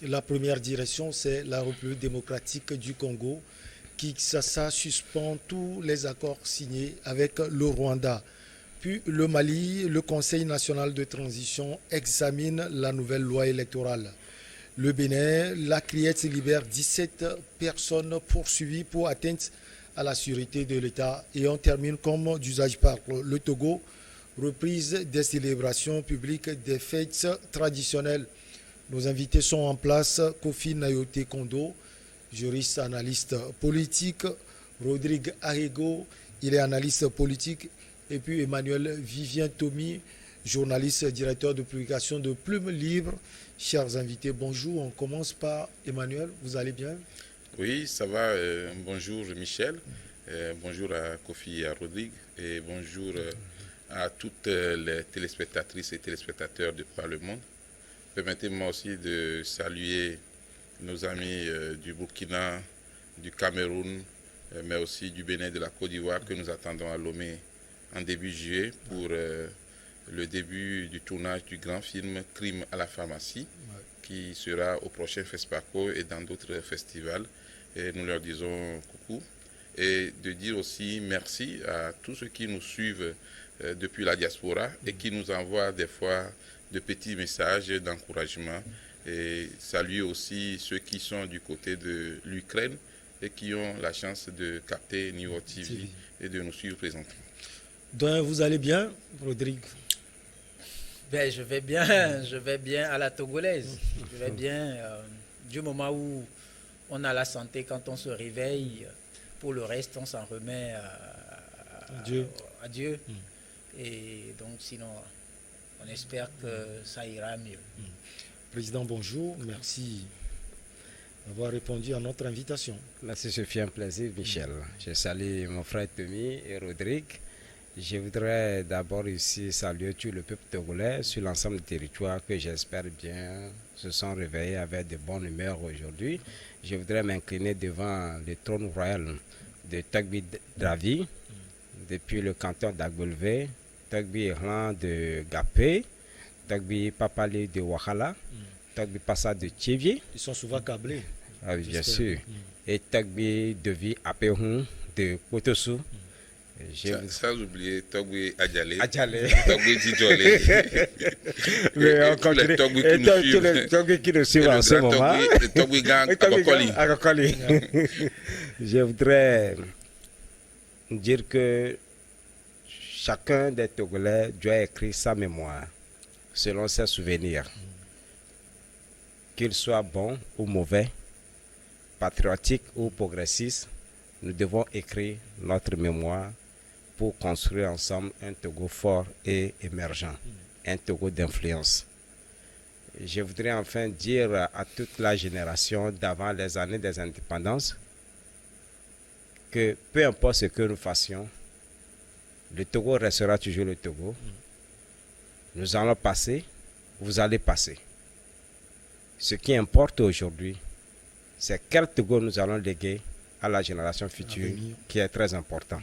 La première direction, c'est la République démocratique du Congo. Kinshasa suspend tous les accords signés avec le Rwanda. Puis le Mali, le Conseil national de transition examine la nouvelle loi électorale. Le Bénin, la Criette libère 17 personnes poursuivies pour atteinte à la sûreté de l'État. Et on termine comme d'usage par le Togo, reprise des célébrations publiques des fêtes traditionnelles. Nos invités sont en place, Kofi Nayote Kondo, juriste analyste politique, Rodrigue Ahego, il est analyste politique, et puis Emmanuel Vivien Tomi, journaliste, directeur de publication de Plume Libre. Chers invités, bonjour. On commence par Emmanuel, vous allez bien? Oui, ça va. Bonjour Michel, bonjour à Kofi et à Rodrigue, et bonjour à toutes les téléspectatrices et téléspectateurs de par le monde. Permettez-moi aussi de saluer nos amis du Burkina, du Cameroun, mais aussi du Bénin, de la Côte d'Ivoire, que nous attendons à Lomé en début juillet pour le début du tournage du grand film Crime à la pharmacie, qui sera au prochain FESPACO et dans d'autres festivals. Et nous leur disons coucou. Et de dire aussi merci à tous ceux qui nous suivent depuis la diaspora et qui nous envoient des fois de petits messages d'encouragement. Et saluer aussi ceux qui sont du côté de l'Ukraine et qui ont la chance de capter New York TV et de nous suivre présentement. Donc vous allez bien, Rodrigue? Ben, je vais bien à la togolaise. Je vais bien du moment où on a la santé, quand on se réveille. Pour le reste, on s'en remet à Dieu. Et donc, sinon, on espère que ça ira mieux. Président, bonjour. Merci d'avoir répondu à notre invitation. Merci, ce fut un plaisir, Michel. Je salue mon frère Tommy et Rodrigue. Je voudrais d'abord ici saluer tout le peuple togolais sur l'ensemble du territoire que j'espère bien se sont réveillés avec de bonne humeur aujourd'hui. Je voudrais m'incliner devant le trône royal de Togbi Dravi, depuis le canton d'Agbolvé, Togbi Irland de Gapé, Togbi Papali de Wakala, Togbi Passa de Tchévier. Ils sont souvent câblés. Ah oui, bien sûr. Et Togbi Devi Apehun de Kotosu. Sans oublier Togbi Adjale, Adjale. Togbi Djidjole, et tous les Togbi qui nous suivent en ce moment. Togbi Gang Agokoli. Je voudrais dire que chacun des Togolais doit écrire sa mémoire selon ses souvenirs. Qu'il soit bon ou mauvais, patriotique ou progressiste, nous devons écrire notre mémoire pour construire ensemble un Togo fort et émergent, un Togo d'influence. Je voudrais enfin dire à toute la génération d'avant les années des indépendances que peu importe ce que nous fassions, le Togo restera toujours le Togo. Nous allons passer, vous allez passer. Ce qui importe aujourd'hui, c'est quel Togo nous allons léguer à la génération future, qui est très important.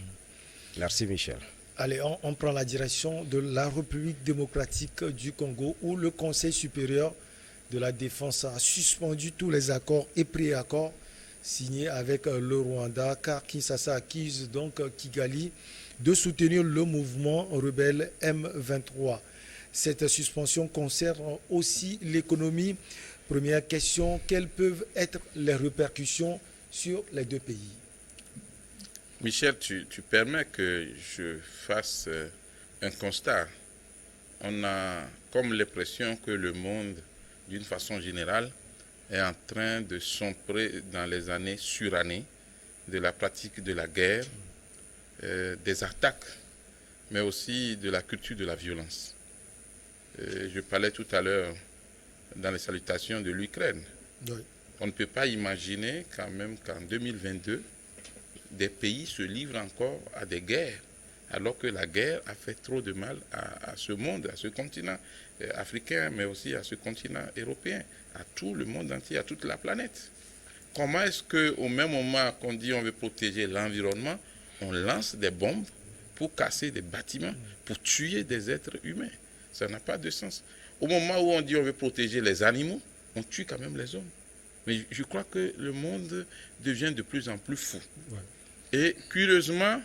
Merci Michel. Allez, on prend la direction de la République démocratique du Congo, où le Conseil supérieur de la défense a suspendu tous les accords et préaccords signés avec le Rwanda, car Kinshasa accuse donc Kigali de soutenir le mouvement rebelle M23. Cette suspension concerne aussi l'économie. Première question, quelles peuvent être les répercussions sur les deux pays? Michel, tu permets que je fasse un constat. On a comme l'impression que le monde, d'une façon générale, est en train de sombrer dans les années surannées de la pratique de la guerre, des attaques, mais aussi de la culture de la violence. Je parlais tout à l'heure dans les salutations de l'Ukraine. Oui. On ne peut pas imaginer quand même qu'en 2022, des pays se livrent encore à des guerres, alors que la guerre a fait trop de mal à ce monde, à ce continent africain, mais aussi à ce continent européen, à tout le monde entier, à toute la planète. Comment est-ce qu'au même moment qu'on dit on veut protéger l'environnement, on lance des bombes pour casser des bâtiments, pour tuer des êtres humains? Ça n'a pas de sens. Au moment où on dit on veut protéger les animaux, on tue quand même les hommes. Mais je crois que le monde devient de plus en plus fou. Ouais. Et curieusement,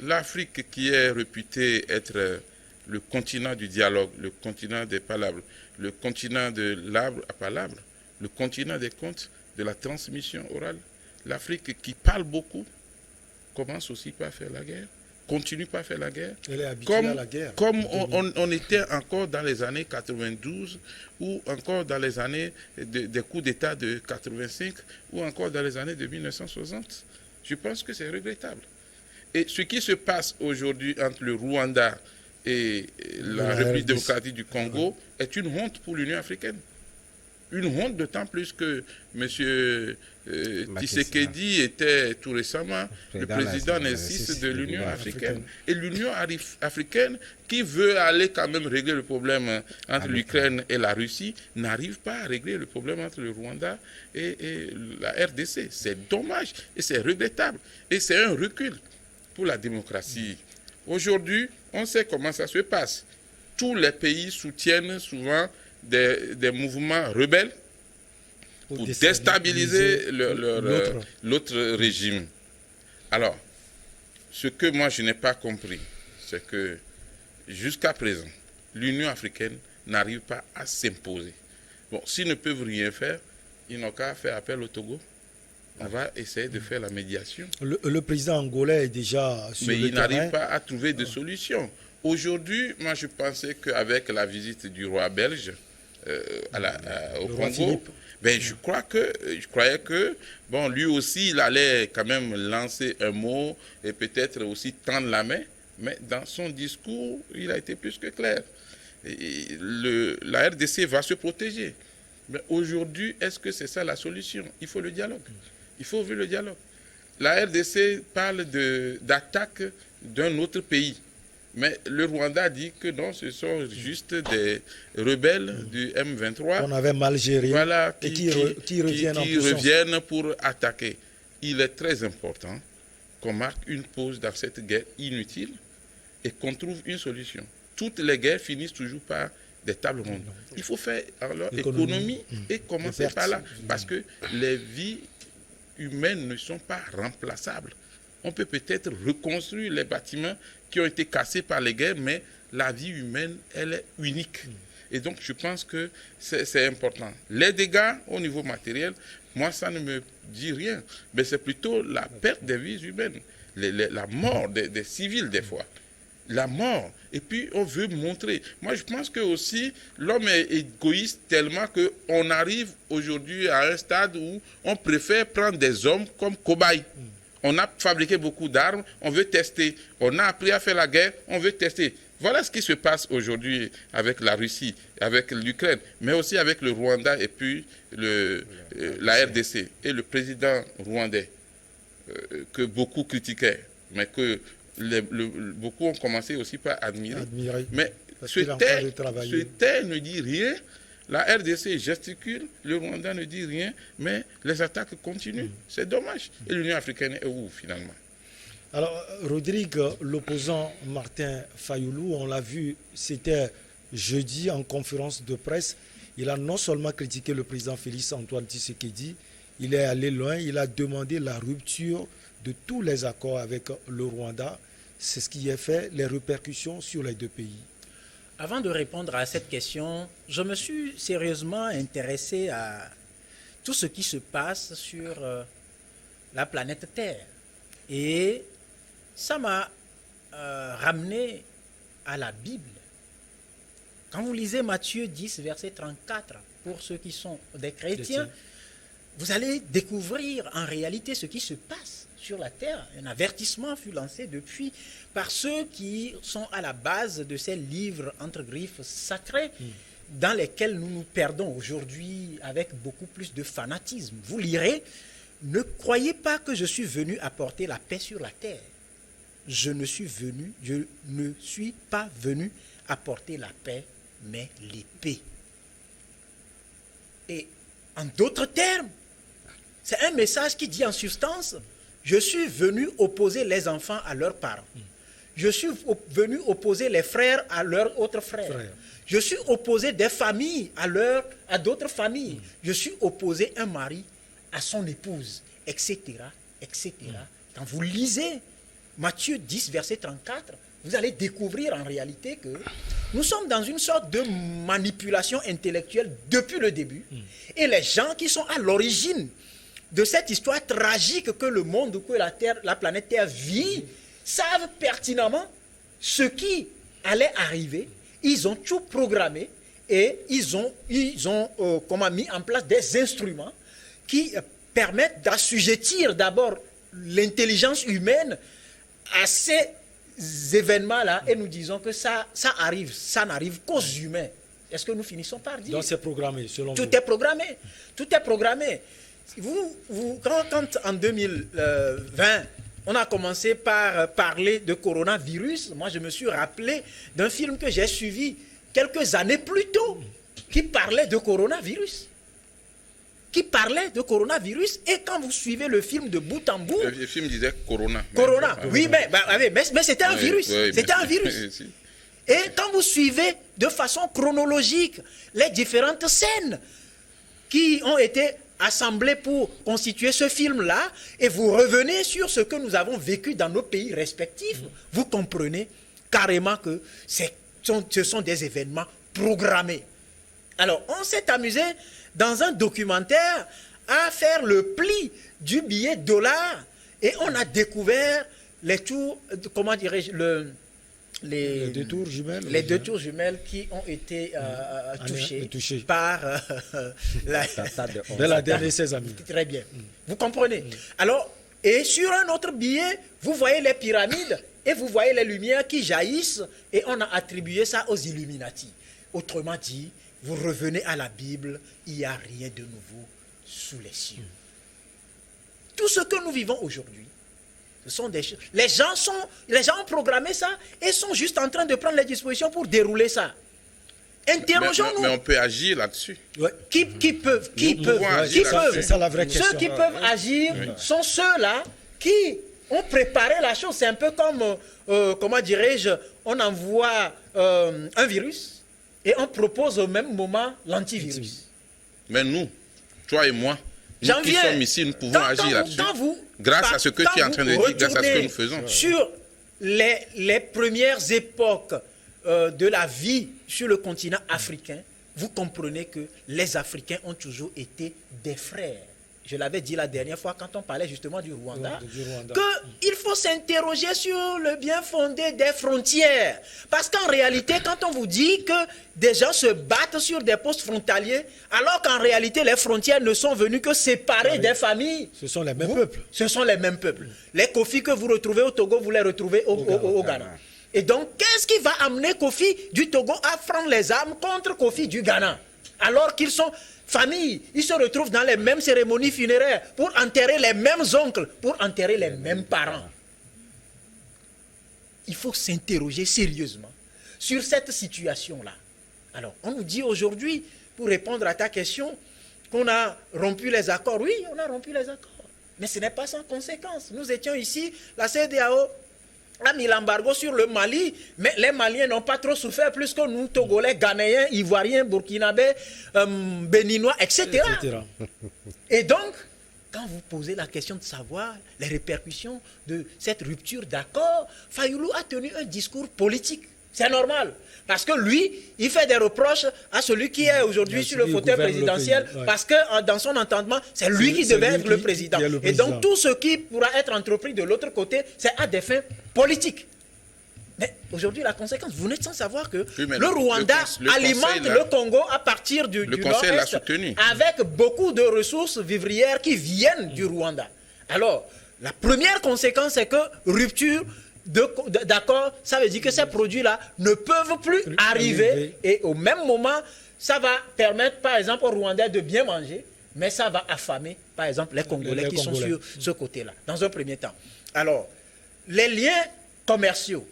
l'Afrique, qui est réputée être le continent du dialogue, le continent des palabres, le continent de l'arbre à palabres, le continent des contes, de la transmission orale, l'Afrique qui parle beaucoup commence aussi par faire la guerre, continue par faire la guerre. Elle est habituée à la guerre. Comme on était encore dans les années 92, ou encore dans les années des coups d'État de 85, ou encore dans les années de 1960. Je pense que c'est regrettable. Et ce qui se passe aujourd'hui entre le Rwanda et la République démocratique du Congo est une honte pour l'Union africaine. Une honte, d'autant plus que M. Tshisekedi était tout récemment le président N6 de l'Union africaine. Et l'Union africaine, qui veut aller quand même régler le problème entre l'Ukraine et la Russie, n'arrive pas à régler le problème entre le Rwanda et la RDC. C'est dommage et c'est regrettable. Et c'est un recul pour la démocratie. Aujourd'hui, on sait comment ça se passe. Tous les pays soutiennent souvent des mouvements rebelles pour déstabiliser l'autre régime. Alors, ce que moi je n'ai pas compris, c'est que jusqu'à présent, l'Union africaine n'arrive pas à s'imposer. Bon, s'ils ne peuvent rien faire, ils n'ont qu'à faire appel au Togo. On va essayer de faire la médiation. Le président angolais est déjà sur le terrain. Mais il n'arrive pas à trouver de solution. Aujourd'hui, moi je pensais qu'avec la visite du roi belge au Congo, ben, je croyais que bon, lui aussi il allait quand même lancer un mot et peut-être aussi tendre la main, mais dans son discours, il a été plus que clair. La RDC va se protéger. Mais aujourd'hui, est-ce que c'est ça la solution? Il faut le dialogue. Il faut ouvrir le dialogue. La RDC parle d'attaque d'un autre pays. Mais le Rwanda dit que non, ce sont juste des rebelles du M23. On avait mal géré. Voilà, qui reviennent pour attaquer. Il est très important qu'on marque une pause dans cette guerre inutile et qu'on trouve une solution. Toutes les guerres finissent toujours par des tables rondes. Il faut faire alors économie et commencer par là. Parce que les vies humaines ne sont pas remplaçables. On peut peut-être reconstruire les bâtiments qui ont été cassés par les guerres, mais la vie humaine, elle est unique. Et donc, je pense que c'est important. Les dégâts au niveau matériel, moi, ça ne me dit rien. Mais c'est plutôt la perte des vies humaines, la mort des civils, des fois. La mort. Et puis, on veut montrer. Moi, je pense que aussi, l'homme est égoïste tellement qu'on arrive aujourd'hui à un stade où on préfère prendre des hommes comme cobayes. On a fabriqué beaucoup d'armes, on veut tester. On a appris à faire la guerre, on veut tester. Voilà ce qui se passe aujourd'hui avec la Russie, avec l'Ukraine, mais aussi avec le Rwanda et puis la RDC. Et le président rwandais, que beaucoup critiquaient, mais que beaucoup ont commencé aussi par admirer. Mais ce terre ne dit rien. La RDC gesticule, le Rwanda ne dit rien, mais les attaques continuent. C'est dommage. Et l'Union africaine est où, finalement? Alors, Rodrigue, l'opposant Martin Fayoulou, on l'a vu, c'était jeudi en conférence de presse. Il a non seulement critiqué le président Félix Antoine Tshisekedi, il est allé loin, il a demandé la rupture de tous les accords avec le Rwanda. C'est ce qui est fait, les répercussions sur les deux pays. Avant de répondre à cette question, je me suis sérieusement intéressé à tout ce qui se passe sur la planète Terre. Et ça m'a ramené à la Bible. Quand vous lisez Matthieu 10, verset 34, pour ceux qui sont des chrétiens, vous allez découvrir en réalité ce qui se passe sur la terre. Un avertissement fut lancé depuis par ceux qui sont à la base de ces livres entre griffes sacrés dans lesquels nous nous perdons aujourd'hui avec beaucoup plus de fanatisme. Vous lirez, ne croyez pas que je suis venu apporter la paix sur la terre. Je ne suis pas venu apporter la paix, mais l'épée. Et en d'autres termes, c'est un message qui dit en substance, je suis venu opposer les enfants à leurs parents. Je suis venu opposer les frères à leurs autres frères. Je suis opposé des familles à d'autres familles. Je suis opposé un mari à son épouse, etc., etc. Quand vous lisez Matthieu 10, verset 34, vous allez découvrir en réalité que nous sommes dans une sorte de manipulation intellectuelle depuis le début. Et les gens qui sont à l'origine de cette histoire tragique que le monde, que la planète Terre vit, savent pertinemment ce qui allait arriver. Ils ont tout programmé et ils ont mis en place des instruments qui permettent d'assujettir d'abord l'intelligence humaine à ces événements-là, et nous disons que ça n'arrive qu'aux humains. Est-ce que nous finissons par dire? Donc c'est programmé, selon vous. Tout est programmé. Tout est programmé. Quand en 2020, on a commencé par parler de coronavirus, moi je me suis rappelé d'un film que j'ai suivi quelques années plus tôt, qui parlait de coronavirus. Et quand vous suivez le film de bout en bout... Le film disait Corona. Oui, mais c'était un virus. C'était un virus. Et quand vous suivez de façon chronologique les différentes scènes qui ont été assemblées pour constituer ce film-là, et vous revenez sur ce que nous avons vécu dans nos pays respectifs, vous comprenez carrément que ce sont des événements programmés. Alors, on s'est amusé dans un documentaire à faire le pli du billet dollar, et on a découvert les tours, comment dirais-je, les deux tours jumelles qui ont été touchées par de la dernière 16 amis. Très bien. Vous comprenez? Alors, et sur un autre billet, vous voyez les pyramides et vous voyez les lumières qui jaillissent, et on a attribué ça aux Illuminati. Autrement dit, vous revenez à la Bible, il n'y a rien de nouveau sous les cieux. Tout ce que nous vivons aujourd'hui, ce sont des choses. Les gens ont programmé ça et sont juste en train de prendre les dispositions pour dérouler ça. Interrogeons-nous. Mais on peut agir là-dessus. Ouais. Qui peuvent C'est ça la vraie question. Ceux qui peuvent agir sont ceux-là qui ont préparé la chose. C'est un peu comme, comment dirais-je, on envoie un virus et on propose au même moment l'antivirus. Mais nous, toi et moi, nous qui sommes ici, nous pouvons agir là-dessus. Grâce à ce que tu es en train de dire, grâce à ce que nous faisons. Sur les premières époques de la vie sur le continent africain, vous comprenez que les Africains ont toujours été des frères. Je l'avais dit la dernière fois quand on parlait justement du Rwanda, qu'il faut s'interroger sur le bien fondé des frontières. Parce qu'en réalité, quand on vous dit que des gens se battent sur des postes frontaliers, alors qu'en réalité, les frontières ne sont venues que séparer des familles. Ce sont les mêmes peuples. Ce sont les mêmes peuples. Les Kofi que vous retrouvez au Togo, vous les retrouvez au Ghana. Et donc, qu'est-ce qui va amener Kofi du Togo à prendre les armes contre Kofi du Ghana? Alors qu'ils sont familles, ils se retrouvent dans les mêmes cérémonies funéraires pour enterrer les mêmes oncles, pour enterrer les mêmes parents. Il faut s'interroger sérieusement sur cette situation-là. Alors, on nous dit aujourd'hui, pour répondre à ta question, qu'on a rompu les accords. Oui, on a rompu les accords. Mais ce n'est pas sans conséquence. Nous étions ici, la CEDEAO a mis l'embargo sur le Mali, mais les Maliens n'ont pas trop souffert plus que nous, Togolais, Ghanéens, Ivoiriens, Burkinabés, Béninois, etc. Et donc, quand vous posez la question de savoir les répercussions de cette rupture d'accord, Fayoulou a tenu un discours politique. C'est normal. Parce que lui, il fait des reproches à celui qui est aujourd'hui sur le fauteuil présidentiel, parce que dans son entendement, c'est lui qui devait être le président. Et donc tout ce qui pourra être entrepris de l'autre côté, c'est à des fins politiques. Mais aujourd'hui, la conséquence, vous n'êtes sans savoir que le Rwanda alimente le Congo à partir du nord-est, avec beaucoup de ressources vivrières qui viennent du Rwanda. Alors, la première conséquence, c'est que rupture d'accord, ça veut dire que ces produits-là ne peuvent plus arriver, et au même moment, ça va permettre, par exemple, aux Rwandais de bien manger, mais ça va affamer, par exemple, les Congolais qui sont sur ce côté-là, dans un premier temps. Alors, les liens commerciaux,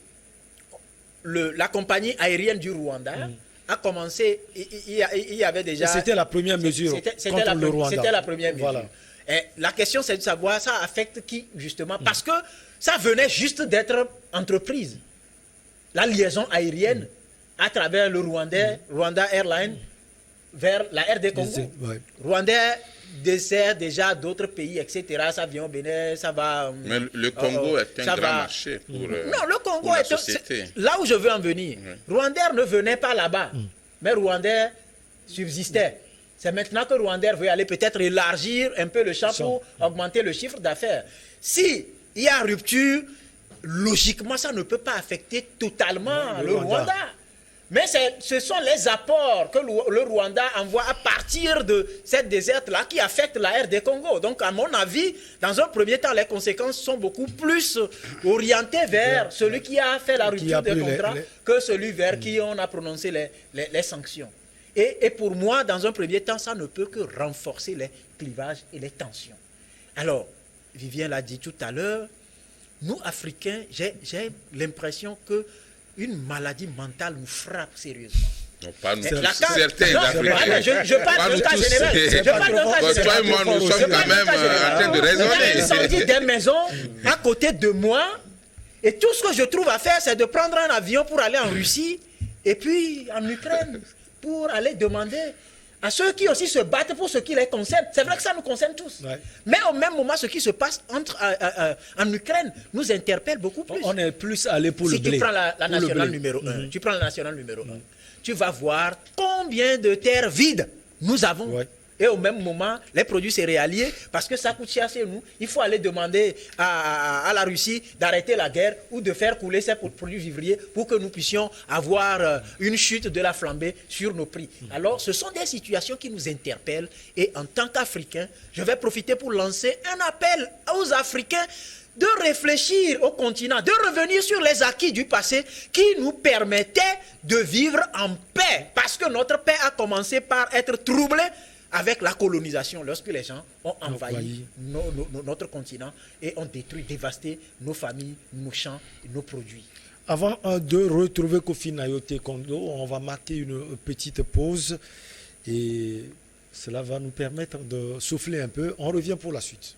la compagnie aérienne du Rwanda a commencé, il y avait déjà... C'était la première mesure contre le Rwanda. C'était la première mesure. Voilà. Et la question, c'est de savoir, ça affecte qui, justement, parce que ça venait juste d'être entreprise. la liaison aérienne à travers le Rwandais, Rwanda Airlines, vers la RD Congo. Ouais. Rwandais dessert déjà d'autres pays, etc. Ça vient au Bénin, ça va... Mais le Congo est un ça grand va- marché pour, Non, le Congo pour la est... société. Là où je veux en venir, Rwandais ne venait pas là-bas, mais Rwandais subsistait. C'est maintenant que Rwandais veut aller peut-être élargir un peu le champ pour augmenter le chiffre d'affaires. Si il y a rupture, logiquement, ça ne peut pas affecter totalement le Rwanda. Mais ce sont les apports que le Rwanda envoie à partir de cette déserte-là qui affectent la RD Congo. Donc, à mon avis, dans un premier temps, les conséquences sont beaucoup plus orientées vers celui qui a fait la rupture des contrats que celui vers qui on a prononcé les sanctions. Et pour moi, dans un premier temps, ça ne peut que renforcer les clivages et les tensions. Alors, Vivien l'a dit tout à l'heure, nous, Africains, j'ai l'impression que une maladie mentale nous frappe sérieusement. Non, pas nous Et tous, la carte- certains Non, Africains. je parle Pas d'un nous cas tous. général. Je parle d'un cas Toi général. et moi, nous Je sommes parle quand d'un même cas général. en train de Il y a raisonner. incendie des maisons à côté de moi. Et tout ce que je trouve à faire, c'est de prendre un avion pour aller en Russie et puis en Ukraine pour aller demander à ceux qui aussi se battent pour ce qui les concerne. C'est vrai que ça nous concerne tous. Ouais. Mais au même moment, ce qui se passe en Ukraine nous interpelle beaucoup plus. On est plus allé pour le Si tu blé. prends la Pour le nationale blé. numéro 1, tu prends la nationale numéro 1, tu vas voir combien de terres vides nous avons. Ouais. Et au même moment, les produits céréaliers, parce que ça coûte cher chez nous, il faut aller demander à la Russie d'arrêter la guerre ou de faire couler ces produits vivriers pour que nous puissions avoir une chute de la flambée sur nos prix. Alors, ce sont des situations qui nous interpellent. Et en tant qu'Africains, je vais profiter pour lancer un appel aux Africains de réfléchir au continent, de revenir sur les acquis du passé qui nous permettaient de vivre en paix. Parce que notre paix a commencé par être troublée avec la colonisation, lorsque les gens ont envahi notre continent et ont détruit, dévasté nos familles, nos champs, nos produits. Avant de retrouver Kofi Nayote Kondo, on va marquer une petite pause et cela va nous permettre de souffler un peu. On revient pour la suite.